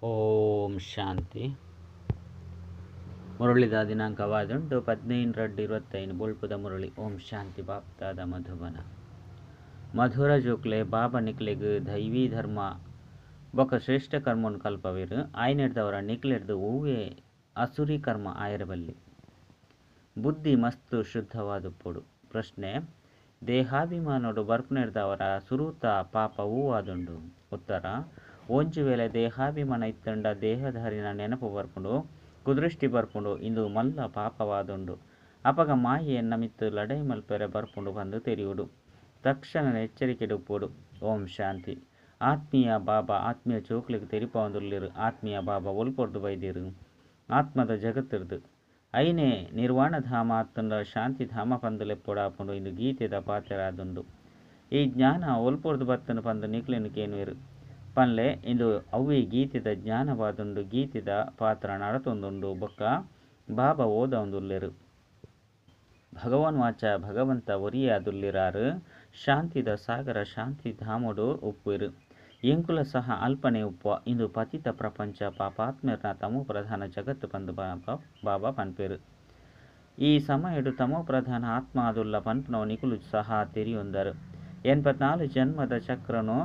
ಓಂ ಶಾಂತಿ. ಮುರಳಿದ ದಿನಾಂಕವಾದುಂಟು 15/2/25 ಬುಲ್ಪುದ ಮುರಳಿ. ಓಂ ಶಾಂತಿ. ಬಾಪ್ತಾದ ಮಧುಬನ ಮಧುರ ಜೋಕ್ಲೆ ಬಾಬಾ ನಿಕ್ಲೆಗ್ ದೈವೀ ಧರ್ಮ ಬೊಕ ಶ್ರೇಷ್ಠ ಕರ್ಮವನ್ನು ಕಲ್ಪವಿರು ಆಯ್ನೆಡ್ದವರ ನಿಕ್ಲೆಡ್ದು ಹೂವೇ ಅಸುರಿ ಕರ್ಮ ಆಯರಬಲ್ಲಿ ಬುದ್ಧಿ ಮಸ್ತು ಶುದ್ಧವಾದುಪ್ಪುಡು. ಪ್ರಶ್ನೆ: ದೇಹಾಭಿಮಾನೋಡು ಬರ್ಪುನೆಡ್ದವರ ಸುರೂತ ಪಾಪ ಹೂವಾದುಂಡು. ಉತ್ತರ: ಒಂಜು ವೇಳೆ ದೇಹಾಭಿಮಾನ ಇತ್ತಂಡ ದೇಹಧಾರಿನ ನೆನಪು ಬರ್ಪುಂಡು ಕುದೃಷ್ಟಿ ಬರ್ಪುಂಡು ಇಂದು ಮಲ್ಲ ಪಾಪವಾದುಂಡು. ಅಪಗ ಮಾಯೆ ನಮಿತ್ತು ಲಡೈ ಮಲ್ಪೆರೆ ಬರ್ಪುಂಡು ಬಂದು ತೆರಿಯುಡು. ತಕ್ಷಣ ಎಚ್ಚರಿಕೆಡು ಉಪ್ಪುಡು. ಓಂ ಶಾಂತಿ. ಆತ್ಮೀಯ ಬಾಬಾ ಆತ್ಮೀಯ ಚೋಕ್ಲಿಗೆ ತೆರಿಪವಂದುಲ್ಲಿರು. ಆತ್ಮೀಯ ಬಾಬಾ ಒಲ್ಪೊಡ್ದು ಬೈದಿರು ಆತ್ಮದ ಜಗತ್ತಿರ್ದು ಐನೇ ನಿರ್ವಾಣ ಧಾಮ ಅತ್ತಂಡ ಶಾಂತಿ ಧಾಮ ಪಂದುಲೆಪ್ಪೊಡಾಪುಂಡು ಇಂದು ಗೀತೆದ ಪಾತೆರಾದುಂಡು. ಈ ಜ್ಞಾನ ಒಲ್ಪೊಡ್ದು ಬತ್ತನು ಪಂದು ನಿಕ್ಲೆನು ಕೇನುವೆರು ಪನ್ಲೆ ಇಂದು ಅವ್ವಿ ಗೀತೆದ ಜ್ಞಾನವಾದುಂಡು. ಗೀತೆದ ಪಾತ್ರ ನಡತೊಂದುಂಡು ಬೊಕ್ಕ ಬಾಬಾ ಓದೊಂದುಲ್ಲೆರು. ಭಗವಾನ್ ವಾಚ ಭಗವಂತ ಒರಿಯಾದುಲ್ಲಿರಾರು ಶಾಂತಿದ ಸಾಗರ ಶಾಂತಿ ಧಾಮೋಡು ಉಪ್ಪುವೆರು. ಎಂಕುಲ ಸಹ ಅಲ್ಪನೆ ಉಪ್ಪುವ ಇಂದು ಪತಿತ ಪ್ರಪಂಚ ಪಾಪಾತ್ಮರ್ನ ತಮೋ ಪ್ರಧಾನ ಜಗತ್ತು ಪಂದು ಬಾಬಾ ಪನ್ಪೇರು. ಈ ಸಮಯಡು ತಮೋ ಪ್ರಧಾನ ಆತ್ಮ ಆದುಲ್ಲ ಪನ್ಪನವ ನಿಕುಲು ಸಹ ತೆರಿಯೊಂದರು. 84 ಜನ್ಮದ ಚಕ್ರನು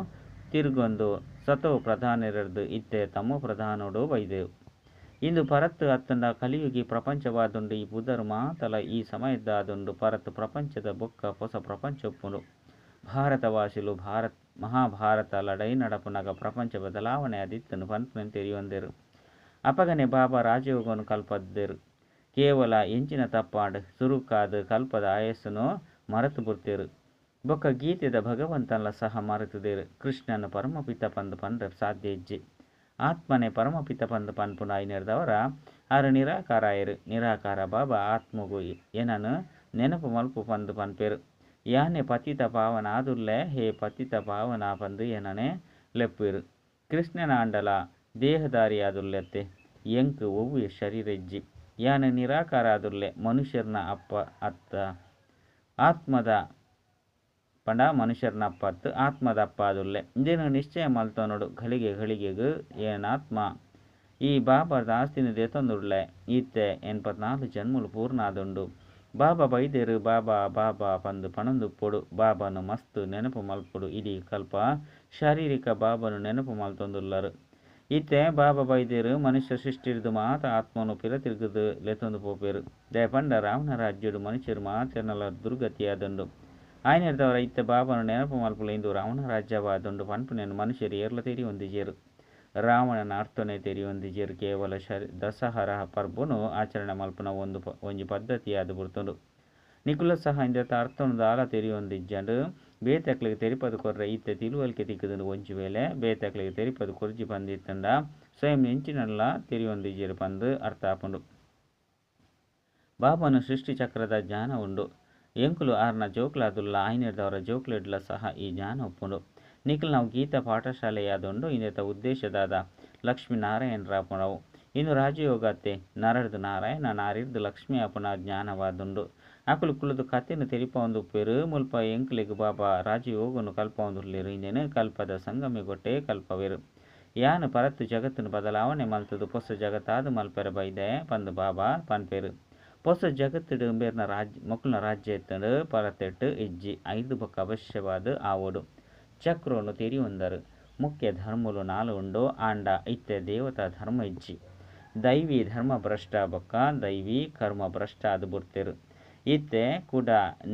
ತಿರುಗೊಂದು ಸತೋ ಪ್ರಧಾನರದ್ದು ಇತ್ತೆ ತಮೋ ಪ್ರಧಾನೋಡು ಬೈದೆವು. ಇಂದು ಪರತ್ತು ಅತ್ತಂಡ ಕಲಿಯುಗಿ ಪ್ರಪಂಚವಾದುಂಡು. ಈ ಬುಧರು ಮಾತಲ ಈ ಸಮಯದಾದುಂಡು ಪರತ್ತು ಪ್ರಪಂಚದ ಬೊಕ್ಕ ಹೊಸ ಪ್ರಪಂಚ ಒಪ್ಪುಂಡು. ಭಾರತವಾಸಿಲು ಮಹಾಭಾರತ ಲಡೈ ನಡಪುನಗ ಪ್ರಪಂಚ ಬದಲಾವಣೆ ಅದಿತ್ತನು ಪನ್ಪನೆ ತೆರಿಯೊಂದೆರು. ಅಪಗನೆ ಬಾಬಾ ರಾಜಯೋಗವನ್ನು ಕಲ್ಪದ್ದೆರು. ಕೇವಲ ಎಂಚಿನ ತಪ್ಪಾಂಡು ಸುರುಕಾದು ಕಲ್ಪದ ಆಯಸ್ಸನ್ನು ಮರೆತು ಬುಡ್ತೇರು. ಬೊಕ್ಕ ಗೀತೆದ ಭಗವಂತನ ಸಹ ಮರೆತುದೇರು. ಕೃಷ್ಣನು ಪರಮಪಿತ ಪಂದು ಪಂಡ್ರೆ ಸಾಧ್ಯ ಇಜ್ಜಿ. ಆತ್ಮನೆ ಪರಮಪಿತ ಪಂದು ಪನ್ಪುಂಡು ಐನೆರ್ದವರ ಆರು ನಿರಾಕಾರಾಯರು. ನಿರಾಕಾರ ಬಾಬಾ ಆತ್ಮಗು ಏನನು ನೆನಪು ಮಲ್ಪು ಪಂದು ಪನ್ಪೇರು. ಯಾನೆ ಪತಿತ ಪಾವನ ಆದುಲ್ಲೆ ಹೇ ಪತಿತ ಪಾವನ ಪಂದು ಏನನೆ ಲೆಪ್ಪುವೆರು. ಕೃಷ್ಣನ ಆಂಡಲ ದೇಹದಾರಿ ಆದುಲ್ಲೆತ್ತೆ ಎಂಕು ಒವ್ವು ಶರೀರ ಇಜ್ಜಿ. ಯಾನೆ ನಿರಾಕಾರ ಆದುಲ್ಲೆ ಮನುಷ್ಯರ್ನ ಅಪ್ಪ ಅತ್ತ ಆತ್ಮದ ಪಂಡ ಮನುಷ್ಯರ್ನ ಅಪ್ಪತ್ತು ಆತ್ಮದ ಅಪ್ಪ ಆದುಲ್ಲೆ ಇಂದೇನು ನಿಶ್ಚಯ ಮಲ್ತನೋಡು ಘಳಿಗೆ ಘಳಿಗೆಗು ಏನಾತ್ಮ ಈ ಬಾಬಾದ ಆಸ್ತಿನ ದೆತೊಂದುಡ್ಲೆ ಈತೆ 84 ಜನ್ಮುಲು ಪೂರ್ಣ ಆದುಂಡು. ಬಾಬಾ ಬೈದೇರು ಬಾಬಾ ಬಾಬಾ ಪಂದು ಪಣಂದುಪ್ಪುಡು. ಬಾಬಾನು ಮಸ್ತು ನೆನಪು ಮಲ್ಪುಡು. ಇಡೀ ಕಲ್ಪ ಶಾರೀರಿಕ ಬಾಬಾನು ನೆನಪು ಮಲ್ತೊಂದುಲ್ಲರು. ಈತೆ ಬಾಬಾ ಬೈದೇರು ಮನುಷ್ಯ ಸೃಷ್ಟಿರ್ದು ಮಾತ ಆತ್ಮನು ಪಿರತಿರ್ಗದು ಲೆತೊಂದು ಪೋಪೇರು. ದಯಪಂಡ ರಾವಣ ರಾಜ್ಯಡು ಮನುಷ್ಯರು ಮಾತೆನಲ ದುರ್ಗತಿಯಾದುಂಡು. ಆಯ್ನೆರ್ದವರ ಇತ್ತೆ ಬಾಬಾನು ನೆನಪು ಮಲ್ಪುಲು ಇಂದು ರಾವಣ ರಾಜ್ಯವಾದುಂಡು ಪನ್ಪುನೆನು ಮನುಷ್ಯರು ಏರ್ಲ ತೆರಿಯೊಂದಿಜೇರು. ರಾವಣನ ಅರ್ಥನೆ ತೆರಿಯೊಂದಿಜೇರು. ಕೇವಲ ದಸಹರ ಪರ್ಬುನು ಆಚರಣೆ ಮಲ್ಪುನ ಒಂಜಿ ಪದ್ಧತಿಯಾದು ಬುಡ್ತುಂಡು. ನಿಕುಲ ಸಹ ಇಂದೆತ ಅರ್ಥನು ದಾಲ ತೆರಿಯೊಂದಿಜ್ಜಂಡು ಬೇತಕ್ಲಿಗೆ ತೆರಿಪದು ಕೊರ್ರೆ ಈತೆ ತಿಳುವಳಿಕೆ ತಿಕ್ಕುದುಂಡು. ಒಂಜಿ ವೇಳೆ ಬೇತಕ್ಲಿಗೆ ತೆರಿಪದು ಕೊರ್ಜಿ ಪಂದಿತ್ತಂಡ ಸ್ವಯಂ ಎಂಚಿನಲ್ಲ ತೆರಿಯೊಂದಿಜೇರು ಪಂದು ಅರ್ಥ ಆಪುಂಡು. ಬಾಬಾನು ಸೃಷ್ಟಿ ಚಕ್ರದ ಜ್ಞಾನ ಉಂಡು. ಎಂಕುಲು ಆರ್ನ ಜೋಕ್ಲಾದುಲ್ಲ ಆಯ್ನೆರ್ದವರ ಜೋಕ್ಲೆಡ್ಲ ಸಹ ಈ ಜ್ಞಾನ ಒಪ್ಪುಂಡು. ನಿಖಿಲ್ ನಾವು ಗೀತಾ ಪಾಠಶಾಲೆಯಾದುಂಡು ಇಂದೆತ ಉದ್ದೇಶದಾದ ಲಕ್ಷ್ಮೀನಾರಾಯಣರಾಪುಣವು ಇಂದು ರಾಜಯೋಗತ್ತೆ ನರಡ್ದು ನಾರಾಯಣ ನಾರಿರ್ದು ಲಕ್ಷ್ಮೀ ಅಪುನ ಜ್ಞಾನವಾದುಂಡು. ಅಕುಲು ಕುಲದು ಕತೆನು ತೆರಿಪವಂದುಪ್ಪೇರು ಮುಲ್ಪ ಎಂಕ್ಲೆಗ್ ಬಾಬಾ ರಾಜಯೋಗನು ಕಲ್ಪವಂದುಲ್ಲೇರು. ಇಂದೇನು ಕಲ್ಪದ ಸಂಗಮೆಗೊಟ್ಟೆ ಕಲ್ಪವೆರು. ಯಾನು ಪರತ್ತು ಜಗತ್ತನ್ನು ಬದಲಾವಣೆ ಮಲ್ತದು ಪೊಸ ಜಗತ್ತಾದು ಮಲ್ಪೆರೆ ಬೈದೆ ಪಂದು ಬಾಬಾ ಪನ್ಪೇರು. ಪೊಸ ಜಗತ್ತಿಡು ಬೇರ್ನ ಮೊಕಲ್ನ ರಾಜ್ಯ ಎತ್ತಂಡು ಪರತೆಟ್ಟು ಇಜ್ಜಿ 5 ಬೊಕ್ಕ ಅವಶ್ಯವಾದ ಆವೋಡು. ಚಕ್ರೋನು ತೆರಿಯೊಂದರು. ಮುಖ್ಯ ಧರ್ಮುಲು 4 ಉಂಡು. ಆಂಡ ಇತ್ತೆ ದೇವತಾ ಧರ್ಮ ಇಜ್ಜಿ. ದೈವಿ ಧರ್ಮ ಭ್ರಷ್ಟ ಬೊಕ್ಕ ದೈವಿ ಕರ್ಮ ಭ್ರಷ್ಟ ಅದು ಬುಡ್ತೇರು. ಇತ್ತೆ ಕೂಡ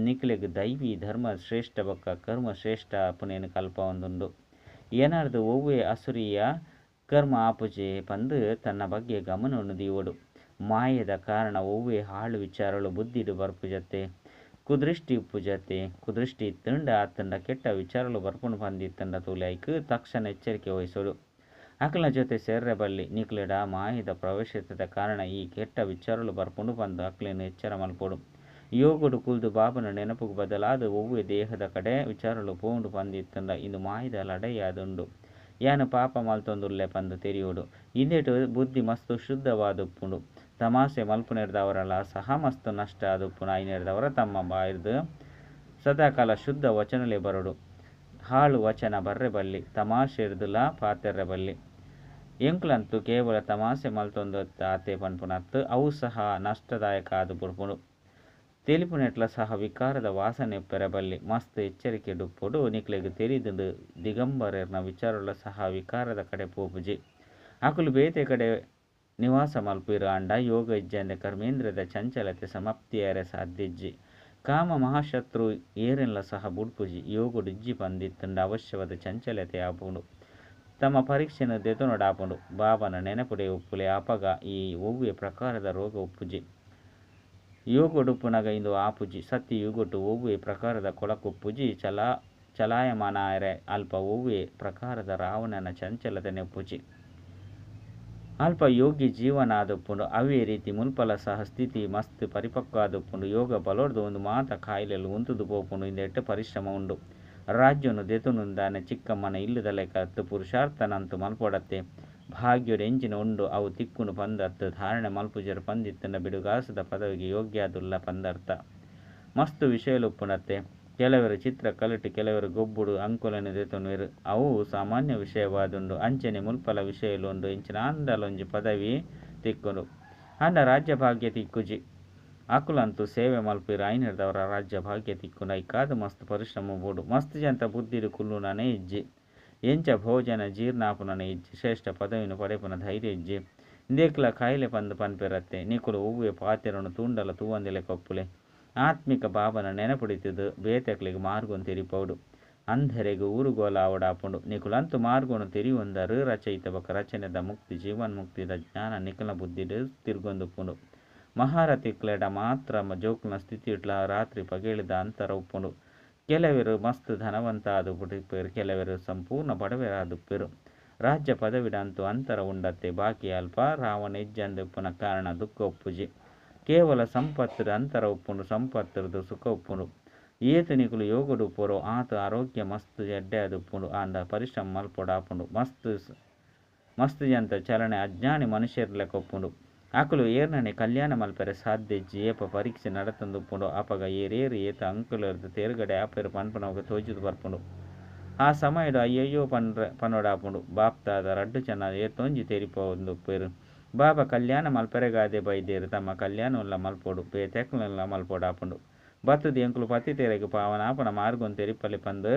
ನಿಕ್ಲೆಗ್ ದೈವಿ ಧರ್ಮ ಶ್ರೇಷ್ಠ ಬೊಕ್ಕ ಕರ್ಮ ಶ್ರೇಷ್ಠ ಪುನೇನು ಕಲ್ಪವೊಂದುಂಡು. ಏನಾರ್ದು ಒವ್ವೇ ಅಸುರಿಯ ಕರ್ಮ ಆಪುಜೆ ಪಂದು ತನ್ನ ಬಗ್ಗೆ ಗಮನವನ್ನು ದೀವೋಡು. ಮಾಯದ ಕಾರಣ ಒವ್ವೇ ಹಾಳು ವಿಚಾರಗಳು ಬುದ್ಧಿಡು ಬರ್ಪುಜತೆ ಕುದೃಷ್ಟಿ ಉಪ್ಪುಜತೆ. ಕುದೃಷ್ಟಿ ಇತ್ತಂಡ ಆತಂಡ ಕೆಟ್ಟ ವಿಚಾರಗಳು ಬರ್ಪುಂಡು ಪಂದಿತ್ತಂಡ ತೂಲೈಕ್ ತಕ್ಷಣ ಎಚ್ಚರಿಕೆ ವಹಿಸೋಡು. ಅಕಲ್ನ ಜೊತೆ ಸೇರ್ರೆ ಬಲ್ಲಿ ನಿಕ್ಲೆಡ ಮಾಯದ ಪ್ರವೇಶದ ಕಾರಣ ಈ ಕೆಟ್ಟ ವಿಚಾರಗಳು ಬರ್ಪುಂಡು ಪಂದು ಅಕ್ಲೇನು ಎಚ್ಚರ ಮಲ್ಪೋಡು. ಯೋಗುಡು ಕುಲ್ದು ಬಾಬನ ನೆನಪುಗು ಬದಲಾದ ಒವ್ವೇ ದೇಹದ ಕಡೆ ವಿಚಾರಗಳು ಪೋಂಡು ಪಂದಿತ್ತಂಡ ಇಂದು ಮಾಯದ ಲಡೈಯಾದುಂಡು. ಯಾನು ಪಾಪ ಮಲ್ತೊಂದುಲ್ಲೆ ಪಂದು ತೆರಿಯೋಡು. ಇಂದೆಟು ಬುದ್ಧಿ ಮಸ್ತು ಶುದ್ಧವಾದುಪ್ಪುಂಡು. ತಮಾಸೆ ಮಲ್ಪುನೆರ್ದವರಲ್ಲ ಸಹ ಮಸ್ತು ನಷ್ಟ ಆದುಪ್ಪುನ ಐನೆರ್ದವರ ತಮ್ಮ ಬಾಯಿರ್ದು ಸದಾಕಾಲ ಶುದ್ಧ ವಚನಲೆ ಬರಡು. ಹಾಳು ವಚನ ಬರ್ರೆ ಬಲ್ಲಿ ತಮಾಷೆ ಇರ್ದುಲ ಪಾತೆರ್ರೆ ಬಲ್ಲಿ ಎಂಕ್ಲಂತೂ ಕೇವಲ ತಮಾಸೆ ಮಲ್ತೊಂದು ಆತೆ ಪನ್ಪುನತ್ತು ಅವು ಸಹ ನಷ್ಟದಾಯಕ ಆದು ಬುಡ್ಪುಂಡು. ತೆಲಿಪುನೆಟ್ಲ ಸಹ ವಿಕಾರದ ವಾಸನೆ ಪೆರಬಲ್ಲಿ ಮಸ್ತ್ ಎಚ್ಚರಿಕೆ ಡುಪ್ಪುಡು ನಿಕ್ಲೆಗ್ ತೆರಿದು ದಿಗಂಬರರ್ನ ವಿಚಾರಲ ಸಹ ವಿಕಾರದ ಕಡೆ ಪೋಪುಜಿ. ಅಕುಲು ಬೇತೆ ಕಡೆ ನಿವಾಸ ಮಲ್ಪಿರು ಅಂಡ ಯೋಗ ಇಜ್ಜಂದೆ ಕರ್ಮೇಂದ್ರದ ಚಂಚಲತೆ ಸಮಾಪ್ತಿಯಾರೆ ಸಾಧ್ಯಜ್ಜಿ. ಕಾಮ ಮಹಾಶತ್ರು ಏರೆನ್ಲ ಸಹ ಬುಡ್ಪುಜಿ ಯೋಗುಡು ಇಜ್ಜಿ ಪಂದಿತ್ತಂಡ ಅವಶ್ಯವಾದ ಚಂಚಲತೆ ಆಪುಂಡು. ತಮ್ಮ ಪರೀಕ್ಷೆನ ದೆತೊನೊಡಾಪುಂಡು. ಬಾಬನ ನೆನಪುಡೆ ಉಪ್ಪುಲೆ ಅಪಗ ಈ ಒವ್ವೆ ಪ್ರಕಾರದ ರೋಗ ಉಪ್ಪುಜಿ. ಯೋಗುಡುಪ್ಪುನಗ ಇಂದು ಆಪುಜಿ ಸತ್ಯ ಯುಗೊಟ್ಟು ಒವ್ವೆ ಪ್ರಕಾರದ ಕೊಳಕುಪ್ಪುಜಿ ಚಲಾಯಮಾನಾಯರೆ ಅಲ್ಪ ಒವ್ವೆ ಪ್ರಕಾರದ ರಾವಣನ ಚಂಚಲತೆ ನೆಪ್ಪುಜಿ. ಅಲ್ಪ ಯೋಗಿ ಜೀವನ ಆದುಪ್ಪುಂಡು. ಅವೇ ರೀತಿ ಮುಲ್ಪಲ ಸಹ ಸ್ಥಿತಿ ಮಸ್ತ್ ಪರಿಪಕ್ವ ಆದುಪ್ಪುಂಡು. ಯೋಗ ಬಲೋರ್ದು ಒಂದು ಮಾತ ಕಾಯಿಲೆಲು ಉಂತುದು ಪೋಪುಂಡು. ಇಂದೆಟ್ಟು ಪರಿಶ್ರಮ ಉಂಡು. ರಾಜ್ಯನು ದೆತುನುಂದಾನೆ ಚಿಕ್ಕಮ್ಮನ ಇಲ್ಲುದಲೆ ಕತ್ತು ಪುರುಷಾರ್ಥನಂತು ಮಲ್ಪೊಡತ್ತೆ ಭಾಗ್ಯಡು ಎಂಚಿನ ಉಂಡು ಅವು ತಿಕ್ಕುನು ಪಂದರ್ಥ ಧಾರಣೆ ಮಲ್ಪುಜರು ಪಂದಿತ್ತಂಡ ಬಿಡುಗಾಸದ ಪದವಿಗೆ ಯೋಗ್ಯಾದುಲ್ಲ ಪಂದರ್ಥ. ಮಸ್ತು ವಿಷಯಲು ಉಪ್ಪುನತ್ತೆ. ಕೆಲವರು ಚಿತ್ರ ಕಲಿಟು ಕೆಲವರು ಗೊಬ್ಬುಡು ಅಂಕುಲನು ದೆತೊನುವೆರು. ಅವು ಸಾಮಾನ್ಯ ವಿಷಯವಾದುಂಡು. ಅಂಚನೆ ಮುಲ್ಪಲ ವಿಷಯಲು ಉಂಡು ಇಂಚಿನ ಅಂದಲೊಂಜಿ ಪದವಿ ತಿಕ್ಕುಂಡು ಅಂಡ ರಾಜ್ಯ ಭಾಗ್ಯ ತಿಕ್ಕುಜಿ. ಅಕುಲಂತೂ ಸೇವೆ ಮಲ್ಪಿರು ಐನರ್ದವರ ರಾಜ್ಯ ಭಾಗ್ಯ ತಿಕ್ಕುಂಡು ಐಕಾದು ಮಸ್ತ್ ಪರಿಶ್ರಮ ಬೋಡು. ಮಸ್ತ್ ಜಂತ ಬುದ್ಧಿಡು ಕುಲ್ಲುನನೇ ಇಜ್ಜಿ. ಎಂಚ ಭೋಜನ ಜೀರ್ಣಾಪುನನೇ ಇಜ್ಜಿ. ಶ್ರೇಷ್ಠ ಪದವಿನ ಪಡೆಪುನ ಧೈರ್ಯ ಇಜ್ಜಿ. ಇಂದೇಕ್ಲ ಕಾಯಿಲೆ ಪಂದು ಪನ್ಪೆರತ್ತೆ ನಿಕುಲು ಒವ್ವೆ ಪಾತೆರನು ತೂಂಡಲ ತೂವಂದಿಲೆ ಕೊಪ್ಪುಲೆ. ಆತ್ಮಿಕ ಬಾಬನ ನೆನಪುಡಿತುದು ಬೇತೆಕ್ಲಿಗೆ ಮಾರ್ಗೊನ್ ತೆರಿಪೌಡು. ಅಂಧರೆಗೆ ಊರುಗೋಲ ಆವಡಾಪುಂಡು. ನಿಕುಲಂತು ಮಾರ್ಗೊನು ತೆರಿಯೊಂದರು ರಚಯಿತ ಬಕ ರಚನೆದ ಮುಕ್ತಿ ಜೀವನ್ಮುಕ್ತಿದ ಜ್ಞಾನ ನಿಖಲ ಬುದ್ಧಿಡು ತಿರ್ಗೊಂದುಪ್ಪುಂಡು. ಮಹಾರಥಿಕ್ಲೆಡ ಮಾತ್ರ ಜೋಕ್ಲನ ಸ್ಥಿತಿಟ್ಲ ರಾತ್ರಿ ಪಗೇಳಿದ ಅಂತರ ಉಪ್ಪುಂಡು. ಕೆಲವರು ಮಸ್ತ್ ಧನವಂತ ಆದು ಬಿಟ್ಟಿಪ್ಪೇರು ಕೆಲವರು ಸಂಪೂರ್ಣ ಬಡವರಾದುಪ್ಪೇರು. ರಾಜ್ಯ ಪದವಿಡ ಅಂತೂ ಅಂತರ ಉಂಡತ್ತೆ ಬಾಕಿ ಅಲ್ಪ ರಾವಣ ಇಜ್ಜಂದುಪ್ಪುನ ಕಾರಣ ದುಃಖ ಉಪ್ಪುಜಿ. ಕೇವಲ ಸಂಪತ್ತುದ ಅಂತರ ಉಪ್ಪುಂಡು ಸಂಪತ್ತುದು ಸುಖ ಉಪ್ಪುಂಡು. ಏತು ನಿಕುಲು ಯೋಗುಡು ಪೊರೋ ಆತು ಆರೋಗ್ಯ ಮಸ್ತ್ ಎಡ್ಡೆ ಅದುಪ್ಪುಂಡು ಆಂಡ ಪರಿಶ್ರಮ ಮಲ್ಪೊಡಾಪುಂಡು. ಮಸ್ತ್ ಜಂತ ಚಲನೆ ಅಜ್ಞಾನಿ ಮನುಷ್ಯರ್ಲೆ ಕೊಪ್ಪುಂಡು. ಅಕುಲು ಏರ್ನನೆ ಕಲ್ಯಾಣ ಮಲ್ಪೆರೆ ಸಾಧ್ಯಜ್ಜಿ ಏಪ ಪರೀಕ್ಷೆ ನಡತಂದುಪ್ಪುಂಡು. ಅಪಗ ಏರೇರು ಏತ ಅಂಕುಲರ್ದು ತೇರ್ಗಡೆ ಆಪೆರು ಪನ್ಪನವಾಗ ತೋಜುದು ಬರ್ಪುಂಡು. ಆ ಸಮಯಡು ಅಯ್ಯಯ್ಯೋ ಪನ್ನೊಡಾಪುಂಡು. ಬಾಪ್ತಾದ ರಡ್ಡು ಚೆನ್ನ ಏತೊಂಜಿ ತೆರಿಪೊಂದುಪ್ಪೇರು. ಬಾಬಾ ಕಲ್ಯಾಣ ಮಲ್ಪೆರೆಗಾದೆ ಬೈದೇರು ತಮ್ಮ ಕಲ್ಯಾಣವುಲ್ಲ ಮಲ್ಪೊಡು ಬೇತೆಕ್ಲೆಲ್ಲ ಮಲ್ಪೊಡಾಪುಂಡು. ಬತ್ತುದು ಎಂಕುಲು ಪತಿ ತೆರೆಗು ಪಾವನಾಪನ ಮಾರ್ಗೊನ್ ತೆರಿಪಲೆ ಪಂದು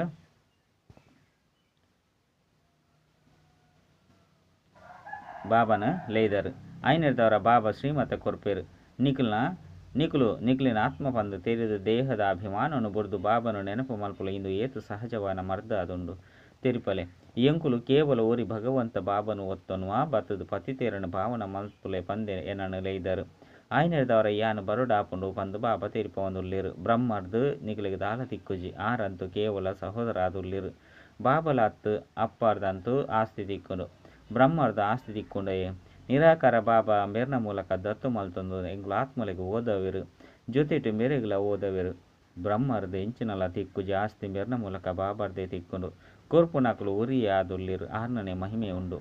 ಬಾಬನ ಲೇದರು. ಐನರ್ದವರ ಬಾಬಾ ಶ್ರೀಮತ ಕೊರ್ಪೇರು. ನಿಕುಲಿನ ಆತ್ಮ ಪಂದು ತೆರೆದು ದೇಹದ ಅಭಿಮಾನವನ್ನು ಬುರ್ದು ಬಾಬನು ನೆನಪು ಮಲ್ಪುಲು ಇಂದು ಏತು ಸಹಜವಾನ ಮರ್ದ ಅದುಂಡು ತೆರಿಪಲೆ. ಎಂಕುಲು ಕೇವಲ ಓರಿ ಭಗವಂತ ಬಾಬನು ಒತ್ತೊನುವ ಬತ್ತದು ಪತಿತೇರನು ಭಾವನ ಮಲ್ಪುಲೆ ಪಂದೆ ಎನನು ಲೇದರು. ಐನರ್ದವರ ಯಾನು ಬರುಡಾಪುಂಡು ಪಂದು ಬಾಬಾ ತೆರಿಪವಂದುಲ್ಲೇರು. ಬ್ರಹ್ಮರ್ದು ನಿಕಲಿಗೆ ದಾಲ ತಿಕ್ಕುಜಿ. ಆರಂತೂ ಕೇವಲ ಸಹೋದರ ಆದುಲ್ಲೇರು. ಬಾಬಲ ಅತ್ತು ಅಪ್ಪಾರ್ದಂತೂ ಆಸ್ತಿ ತಿಕ್ಕುಂಡು. ಬ್ರಹ್ಮರ್ದ ಆಸ್ತಿ ತಿಕ್ಕುಂಡೆಯೇ ನಿರಾಕಾರ ಬಾಬಾ ಮೆರ್ನ ಮೂಲಕ ದತ್ತು ಮಲ್ತೊಂದು ಎಂಗ್ಲ ಆತ್ಮಲೆಗೆ ಓದವೆರು ಜೊತೆಟು ಮೆರೆಗ್ಲ ಓದವೆರು. ಬ್ರಹ್ಮರ್ದು ಎಂಚಿನಲ ತಿಕ್ಕುಜಿ ಆಸ್ತಿ ಮೆರ್ನ ಮೂಲಕ ಬಾಬರ್ದೇ ತಿಕ್ಕುಂಡು. ಕೊರ್ಪುನಕುಲು ಉರಿಯೇ ಆದುಲ್ಲೇರು. ಆರ್ನನೆ ಮಹಿಮೆ ಉಂಡು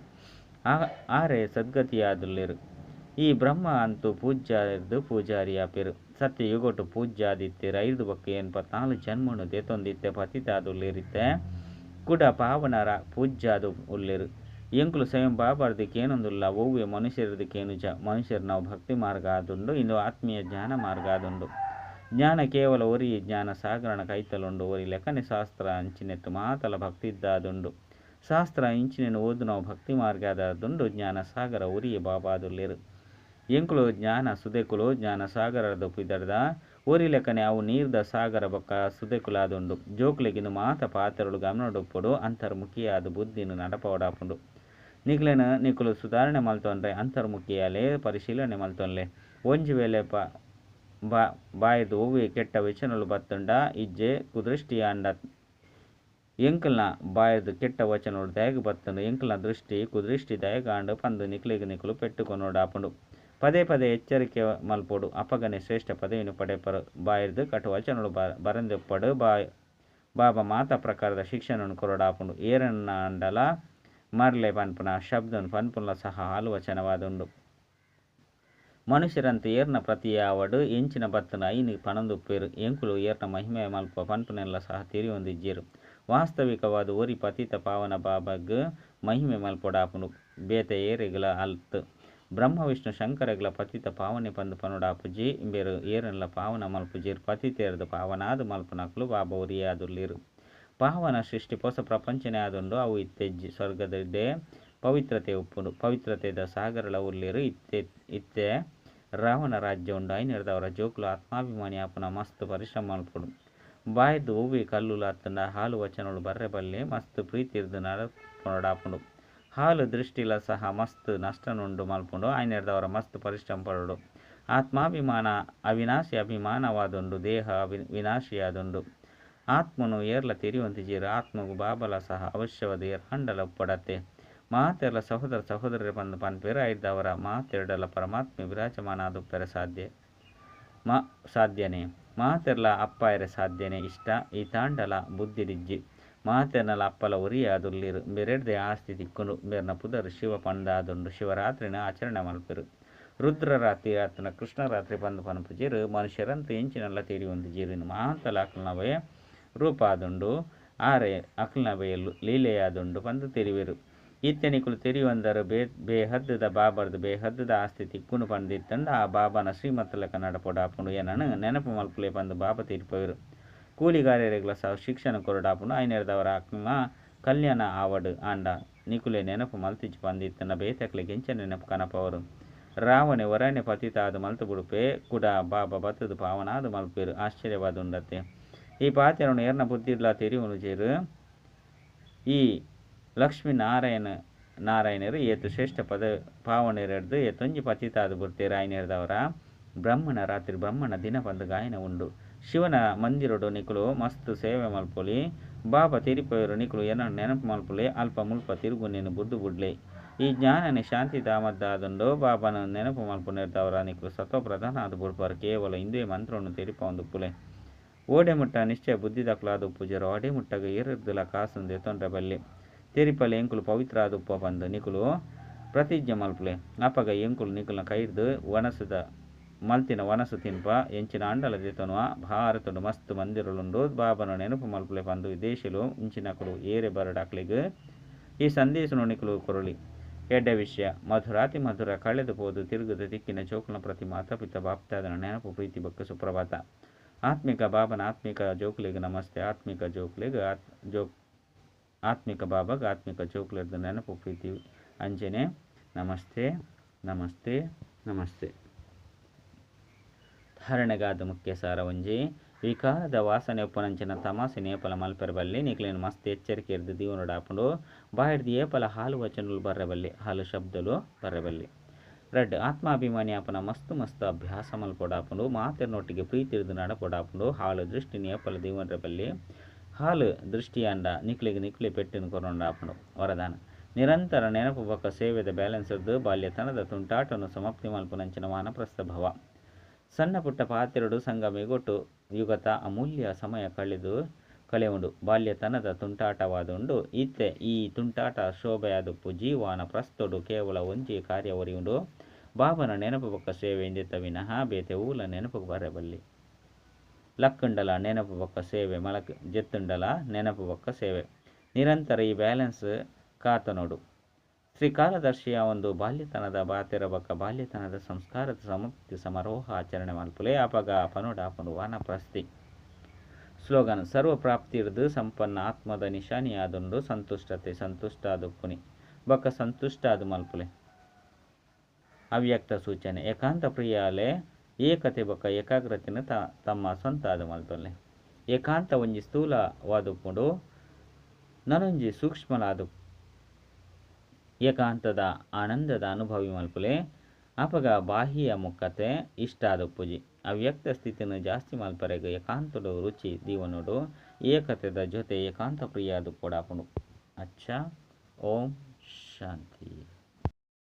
ಆರೆ ಸದ್ಗತಿಯಾದುಲ್ಲೇರು. ಈ ಬ್ರಹ್ಮ ಅಂತೂ ಪೂಜ್ಯರ್ದು ಪೂಜಾರಿ ಆಪೆರು. ಸತ್ಯ ಯುಗೊಟ್ಟು ಪೂಜ್ಯಾದಿತ್ಯರು 5 ಬಕ್ಕ 84 ಜನ್ಮನು ದೆತೊಂದಿತ್ತೆ ಪತಿತಾದುಲ್ಲೇರಿತ್ತೆ ಕುಡ ಪಾವನರ ಪೂಜ್ಯಾದು ಉಲ್ಲೇರು. ಎಂಕುಲು ಸ್ವಯಂ ಬಾಬರ್ದು ಕೇನೊಂದುಲ್ಲ ಒವ್ವೆ ಮನುಷ್ಯರದು ಕೇನುಜ. ಮನುಷ್ಯರು ನಾವು ಭಕ್ತಿ ಮಾರ್ಗ ಆದುಂಡು ಇಂದು ಆತ್ಮೀಯ ಜ್ಞಾನ ಮಾರ್ಗ ಆದುಂಡು. ಜ್ಞಾನ ಕೇವಲ ಒರಿ ಜ್ಞಾನ ಸಾಗರನ ಕೈತಲುಂಡು. ಒರಿ ಲೆಕ್ಕನೆ ಶಾಸ್ತ್ರ ಅಂಚಿನೆಟ್ಟು ಮಾತಲ ಭಕ್ತಿ ಇದ್ದಾದುಂಡು. ಶಾಸ್ತ್ರ ಇಂಚಿನೆನು ಓದು ನಾವು ಭಕ್ತಿ ಮಾರ್ಗ ಆದುಂಡು ಜ್ಞಾನ ಸಾಗರ ಒರಿಯೇ ಬಾಬಾದುಲ್ಲೇರು. ಎಂಕುಲು ಜ್ಞಾನ ಸುದೆಕುಲು ಜ್ಞಾನ ಸಾಗರದ ಪಿದರ್ದ ಒರಿ ಲೆಕ್ಕನೆ ಅವು ನೀರ್ದ ಸಾಗರ ಬೊಕ್ಕ ಸುದೆಕುಲಾದುಂಡು. ಜೋಕ್ಲೆಗಿಂದು ಮಾತ ಪಾತೆರಳು ಗಮನಡುಪ್ಪುಡು ಅಂತರ್ಮುಖಿಯಾದ ಬುದ್ಧಿನು ನಡಪವಡಾಪುಂಡು. ನಿಕುಲು ಸುಧಾರಣೆ ಮಲ್ತೊಂಡ್ರೆ ಅಂತರ್ಮುಖಿಯಾಲೆ ಪರಿಶೀಲನೆ ಮಲ್ತೊನ್ಲೆ. ಒಂಜಿ ವೇಳೆ ಬಾಯ್ದು ಒವ್ವೆ ಕೆಟ್ಟ ವಚನಲು ಬತ್ತುಂಡ ಇಜ್ಜೆ ಕುದೃಷ್ಟಿಯಾಂಡ ಎಂಕಲ್ನ ಬಾಯ್ದು ಕೆಟ್ಟ ವಚನಲು ದಯಗು ಬತ್ತುಂಡು. ಎಂಕಲ್ನ ದೃಷ್ಟಿ ಕುದೃಷ್ಟಿ ದಯಗಾಂಡು ಪಂದು ನಿಕುಲು ಪೆಟ್ಟುಕೊನೋಡಾಪುಂಡು. ಪದೇ ಪದೇ ಎಚ್ಚರಿಕೆ ಮಲ್ಪೊಡು. ಅಪಗನೆ ಶ್ರೇಷ್ಠ ಪದವಿನು ಪಡೆಪರು. ಬಾಯ್ದು ಕಟು ವಚನಲು ಬರಂದೆಪ್ಪಡು ಬಾಬಾ ಮಾತ ಪ್ರಕಾರದ ಶಿಕ್ಷಣನು ಕೊರಡಾಪುಂಡು. ಏರನ್ನಂಡಲ ಮರ್ಲೆ ಪನ್ಪುನ ಶಬ್ದನು ಪನ್ಪುನ್ಲ ಸಹ ಆಲೋಚನವಾದುಂಡು. ಮನುಷ್ಯರಂತ ಏರ್ನ ಪ್ರತಿಯಾವಡು ಎಂಚಿನ ಬತ್ತನ ಐನು ಪಣಂದುಪ್ಪೇರು. ಎಂಕುಲು ಏರ್ನ ಮಹಿಮೆ ಮಲ್ಪ ಪನ್ಪುನೆಲ್ಲ ಸಹ ತಿರಿಯೊಂದಿಜ್ಜೇರು. ವಾಸ್ತವಿಕವಾದ ಒರಿ ಪತಿತ ಪಾವನ ಬಾಬಾಗ್ ಮಹಿಮೆ ಮಲ್ಪೊಡಾಪುಂಡು. ಬೇತ ಏರೆಗಳ ಅಲ್ತ್ ಬ್ರಹ್ಮ ವಿಷ್ಣು ಶಂಕರಗಳ ಪತಿತ ಪಾವನೆ ಪಂದು ಪನುಡ ಪುಜಿ ಇಂಬೇರು ಏರನ್ಲ ಪಾವನ ಮಲ್ಪುಜಿರ್ ಪತಿತೇರದು ಪಾವನಾದು ಮಲ್ಪನಕ್ಲು ಬಾಬ ಉರಿಯಾದುರ್ಲಿರು ಪಾವನ ಸೃಷ್ಟಿ ಹೊಸ ಪ್ರಪಂಚನೇ ಆದುಂಡು ಅವು ಇತ್ತೆಜ್ಜಿ ಸ್ವರ್ಗದದ್ದೇ ಪವಿತ್ರತೆ ಉಪ್ಪುಂಡು ಪವಿತ್ರತೆದ ಸಾಗರಳ ಉರ್ಲಿರು ಇತ್ತೆ ರಾವಣ ರಾಜ್ಯ ಉಂಡು ಐನಿರ್ದವರ ಜೋಕುಲು ಆತ್ಮಾಭಿಮಾನಿ ಆಪುನ ಮಸ್ತ್ ಪರಿಶ್ರಮ ಮಲ್ಪುಡು ಬಾಯ್ದು ಹೂವಿ ಕಲ್ಲುಲು ಅತ್ತಂಡ ಹಾಲು ವಚನಗಳು ಬರ್ರೆ ಬಲ್ಲಿ ಮಸ್ತ್ ಪ್ರೀತಿರ್ದು ನಡಪುಂಡು ಹಾಲು ದೃಷ್ಟಿಲ ಸಹ ಮಸ್ತ್ ನಷ್ಟನುಂಡು ಮಲ್ಪುಂಡು ಐನಿರ್ದವರ ಮಸ್ತ್ ಪರಿಶ್ರಮ ಪಡುಡು ಆತ್ಮಾಭಿಮಾನ ಅವಿನಾಶಿ ಅಭಿಮಾನವಾದುಂಡು ದೇಹ ವಿನಾಶಿಯಾದುಂಡು ಆತ್ಮನು ಏರ್ಲ ತಿರಿಯುವಂತಿಜೀರು ಆತ್ಮಗೂ ಬಾಬಲ ಸಹ ಅವಶ್ಯವಾದ ಏರ್ಹಂಡಲ ಉಪ್ಪಡತ್ತೆ ಮಾತೆರ್ಲ ಸಹೋದರ ಸಹೋದರರ ಬಂದು ಪನ್ಪೇರು ಐದವರ ಮಾತೆರಡಲ ಪರಮಾತ್ಮ ವಿರಾಜಮಾನ ಆದುಪ್ಪೆರ ಸಾಧ್ಯನೇ ಮಾತೆರ್ಲ ಅಪ್ಪಾಯರೆ ಸಾಧ್ಯನೇ ಇಷ್ಟ ಈ ತಾಂಡಲ ಬುದ್ಧಿರಿಜ್ಜಿ ಮಾತೆರ್ನಲ ಅಪ್ಪಲ ಉರಿಯಾದುರ್ಲಿರು ಬೆರೆಡ್ದೆ ಆಸ್ತಿ ತಿಕ್ಕುಂಡು ಬೆರ್ನ ಪುದರ್ ಶಿವ ಪಂಡಾದುಂಡು ಶಿವರಾತ್ರಿನ ಆಚರಣೆ ಮಲ್ಪೆರು ರುದ್ರರಾತ್ರಿ ಆತನ ಕೃಷ್ಣರಾತ್ರಿ ಬಂದು ಪನ್ಪುಜಿರು ಮನುಷ್ಯರಂತೂ ಎಂಚಿನಲ್ಲ ತಿರಿಯುವಂತ ಜೀರಿನ ಮಾತಲ ಅಕ್ಲನವೇ ರೂಪ ಆದುಂಡು ಆರೆ ಅಕ್ಲನವೆಯಲು ಲೀಲೆಯಾದುಂಡು ಬಂದು ತಿರುವಿರು ಇತ್ತೆನಿಕುಲು ತಿರಿಯುವಂದರು ಬೇಹದ್ದದ ಬಾಬರ್ದು ಬೇಹದ್ದದ ಆಸ್ತಿ ತಿಕ್ಕುನು ಪಂದಿತ್ತಂಡ ಆ ಬಾಬನ ಶ್ರೀಮಂತಲಕ ನಡಪೊಡಾಪುಂಡು ಏನನು ನೆನಪು ಮಲ್ಪುಲೆ ಬಂದು ಬಾಬ ತೀರ್ಪವಿರು ಕೂಲಿಗಾರರಿಗಳ ಸಹ ಶಿಕ್ಷಣ ಕೊರಡಾಪುಂಡು ಐನೆರದವರ ಅಕ್ಲ ಕಲ್ಯಾಣ ಆವಡು ಆಂಡ ನಿಕುಲೆ ನೆನಪು ಮಲ್ತಿಚ್ಚು ಪಂದಿತ್ತಂಡ ಬೇತಕ್ಲಿಗೆ ಎಂಚ ನೆನಪು ಕನಪವರು ರಾವಣೆ ಹೊರನೆ ಪತಿತಾದು ಮಲ್ತು ಬುಡುಪೆ ಕೂಡ ಬಾಬಾ ಬತ್ತದು ಪಾವನಾದು ಮಲ್ಪೇರು ಆಶ್ಚರ್ಯವಾದುಂಡತೆ ಈ ಪಾತ್ಯರನ್ನು ಏರ್ನ ಬುದ್ಧಿರ್ಲ ತಿರಿಯುವನು ಜೇರು ಈ ಲಕ್ಷ್ಮೀನಾರಾಯಣರು ಏತು ಶ್ರೇಷ್ಠ ಪದ ಪಾವನೆರೆಡ್ದು ಏತೊಂಜಿ ಪತಿತಾದು ಬುರ್ತೀರು ಐನೆರ್ದವರ ಬ್ರಹ್ಮಣ ರಾತ್ರಿ ಬ್ರಹ್ಮಣ ದಿನ ಬಂದು ಗಾಯನ ಉಂಡು ಶಿವನ ಮಂದಿರಡು ನಿಕುಲು ಮಸ್ತ್ ಸೇವೆ ಮಲ್ಪೊಲಿ ಬಾಬಾ ತಿರಿಪೋಯರು ನಿಕುಲು ಏನ ನೆನಪು ಮಲ್ಪೊಲಿ ಅಲ್ಪ ಮುಲ್ಪ ತಿರುಗು ನೀನು ಬುದ್ದು ಬುಡ್ಲೆ ಈ ಜ್ಞಾನನೆ ಶಾಂತಿ ದಾಮದ್ದಾದುಂಡು ಬಾಬನ ನೆನಪು ಮಲ್ಪುನಿರ್ದವರ ನಿಕುಲು ಸತೋ ಪ್ರಧಾನ ಅದು ಬುಡ್ಪಾರು ಕೇವಲ ಇಂದ್ರಿಯ ಮಂತ್ರವನ್ನು ತಿರಿಪ ಒಂದು ಪುಲೆ ಓಡೆ ಮುಟ್ಟ ನಿಶ್ಚಯ ಬುದ್ಧಿದಕ್ಲಾದು ಪೂಜರು ಓಡೆ ಮುಟ್ಟಗ ಏರಿರ್ದುಲ ಕಾಸುಂದೆ ತೊಂದ್ರೆ ಬಲ್ಲಿ ತೆರಿಪಲ್ಲಿ ಎಂಕುಲು ಪವಿತ್ರ ಆದ ಉಪ್ಪ ಬಂದು ನಿಕುಲು ಪ್ರತಿಜ್ಞೆ ಮಲ್ಪುಲೆ ಅಪಗ ಎಂಕುಲು ನಿಕುಲ್ನ ಕೈರ್ದು ವನಸದ ಮಲ್ತಿನ ವನಸು ತಿನ್ಪ ಎಂಚಿನ ಅಂಡಲ ದೇತನುವ ಭಾರತಡು ಮಸ್ತ್ ಮಂದಿರಲುಂಡು ಬಾಬನ ನೆನಪು ಮಲ್ಪುಲೆ ಬಂದು ವಿದೇಶಿಲು ಇಂಚಿನಕುಲು ಏರೆ ಬರಡಾಕ್ಲಿಗೆ ಈ ಸಂದೇಶನು ನಿಕುಲು ಕೊರಳಿ ಎಡ್ಡ ವಿಷಯ ಮಧುರಾತಿ ಮಧುರ ಕಳೆದು ಹೋದು ತಿರುಗದ ದಿಕ್ಕಿನ ಚೋಕುಲ ಪ್ರತಿ ಮಾತಾಪಿತ ಬಾಪ್ತಾದನ ನೆನಪು ಪ್ರೀತಿ ಬಕ್ಕ ಸುಪ್ರಭಾತ ಆತ್ಮಿಕ ಬಾಬನ ಆತ್ಮಿಕ ಜೋಕುಲಿಗೆ ನಮಸ್ತೆ ಆತ್ಮಿಕ ಜೋಕುಲಿಗೆ ಆತ್ಮಿಕ ಬಾಬಾಗ ಆತ್ಮಿಕ ಜೋಕುಲಿರ್ದ ನೆನಪು ಪ್ರೀತಿ ಅಂಜನೆ ನಮಸ್ತೆ ನಮಸ್ತೆ ನಮಸ್ತೆ ಧಾರಣೆಗಾದ ಮುಖ್ಯ ಸಾರ ಒಂಜಿ ವಿಕಾರದ ವಾಸನೆ ಉಪ್ಪನಂಚಿನ ತಮಾಸೆ ನೇಪಲ ಮಲ್ಪೆರಬಲ್ಲಿ ನಿಕ್ಲಿನ ಮಸ್ತ್ ಎಚ್ಚರಿಕೆ ಇರ್ದು ದೀವನಡಾಪುಂಡು ಬಾಹಿಡ್ದು ಏಪಲ ಹಾಲು ವಚನಗಳು ಬರ್ರೆಬಲ್ಲಿ ಹಾಲು ಶಬ್ದಲು ಬರ್ರೆಬಲ್ಲಿ ರೆಡ್ ಆತ್ಮಾಭಿಮಾನಿ ಆಪನ ಮಸ್ತ್ ಅಭ್ಯಾಸ ಮಲ್ಪೊಡಾಪುಂಡು ಮಾತೆರ್ನೊಟ್ಟಿಗೆ ಪ್ರೀತಿ ಇರ್ದು ನಡಪೊಡಾಪುಂಡು ಹಾಲು ದೃಷ್ಟಿ ನೇಪಲ ದೀವನರಬಲ್ಲಿ ಹಾಲು ದೃಷ್ಟಿಯಾಂಡ ನಿಕ್ಲೆ ಪೆಟ್ಟಿನ ಕೊರೊಂಡಾಪುಂಡು ವರದಾನ ನಿರಂತರ ನೆನಪು ಬೊಕ್ಕ ಸೇವೆದ ಬ್ಯಾಲೆನ್ಸ್ ಇರ್ದು ಬಾಲ್ಯತನದ ತುಂಟಾಟವನ್ನು ಸಮಾಪ್ತಿ ಮಲ್ಪುನಂಚಿನ ವಾನಪ್ರಸ್ಥ ಭವ ಸಣ್ಣ ಪುಟ್ಟ ಪಾತ್ರೆಡು ಸಂಗಮಿಗೊಟ್ಟು ಯುಗತ ಅಮೂಲ್ಯ ಸಮಯ ಕಳೆಯುಂಡು ಬಾಲ್ಯತನದ ತುಂಟಾಟವಾದುಂಡು ಇತ್ತೆ ಈ ತುಂಟಾಟ ಶೋಭೆಯಾದುಪ್ಪು ಜೀವಾನ ಪ್ರಸ್ತೊಡು ಕೇವಲ ಒಂಜಿ ಕಾರ್ಯ ಒರಿಯುಂಡು ಬಾಬನ ನೆನಪು ಬೊಕ್ಕ ಸೇವೆ ಎಂದಿತ್ತ ವಿನಃ ಬೇತೆ ಊಲ ನೆನಪು ಬರಬಲ್ಲಿ ಲಕ್ಕುಂಡಲ ನೆನಪು ಬೊಕ್ಕ ಸೇವೆ ಮಲಕ್ ಜೆತ್ತುಂಡಲ ನೆನಪು ಬೊಕ್ಕ ಸೇವೆ ನಿರಂತರ ಈ ಬ್ಯಾಲೆನ್ಸ್ ಕಾತನೋಡು ಶ್ರೀಕಾಲದರ್ಶಿಯ ಒಂದು ಬಾಲ್ಯತನದ ಬಾತೆರ ಬೊಕ್ಕ ಬಾಲ್ಯತನದ ಸಂಸ್ಕಾರದ ಸಮಾಪ್ತಿ ಸಮಾರೋಹ ಆಚರಣೆ ಮಲ್ಪುಲೆ ಅಪಗ ಪನೋಡಾಪನು ವಾನಪ್ರಸ್ಥಿ ಸ್ಲೋಗನ್ ಸರ್ವ ಪ್ರಾಪ್ತಿ ಇರ್ದು ಸಂಪನ್ನ ಆತ್ಮದ ನಿಶಾನಿಯಾದುಂಡು ಸಂತುಷ್ಟಾದುಪ್ಪುನಿ ಬೊಕ್ಕ ಸಂತುಷ್ಟಾದು ಮಲ್ಪುಲೆ ಅವ್ಯಕ್ತ ಸೂಚನೆ ಏಕಾಂತ ಪ್ರಿಯಾಲೆ ಏಕತೆ ಬೊಕ್ಕ ಏಕಾಗ್ರತೆನ ತಮ್ಮ ಸ್ವಂತ ಆದ ಮಲ್ತೊಲ್ಲೆ ಏಕಾಂತ ಒಂಜಿ ಸ್ಥೂಲವಾದುಪ್ಪುಂಡು ನನೊಂಜಿ ಸೂಕ್ಷ್ಮಲಾದು ಏಕಾಂತದ ಆನಂದದ ಅನುಭವಿ ಮಲ್ಪುಲೆ ಅಪಗ ಬಾಹ್ಯ ಮುಖತೆ ಇಷ್ಟ ಆದುಪ್ಪುಜಿ ಅವ್ಯಕ್ತ ಸ್ಥಿತಿನ ಜಾಸ್ತಿ ಮಲ್ಪರೆಗ ಏಕಾಂತಡು ರುಚಿ ದೀವನುಡು ಏಕತೆದ ಜೊತೆ ಏಕಾಂತ ಪ್ರಿಯ ಅದು ಕೊಡಾಪುಂಡು ಅಚ್ಚ ಓಂ ಶಾಂತಿ.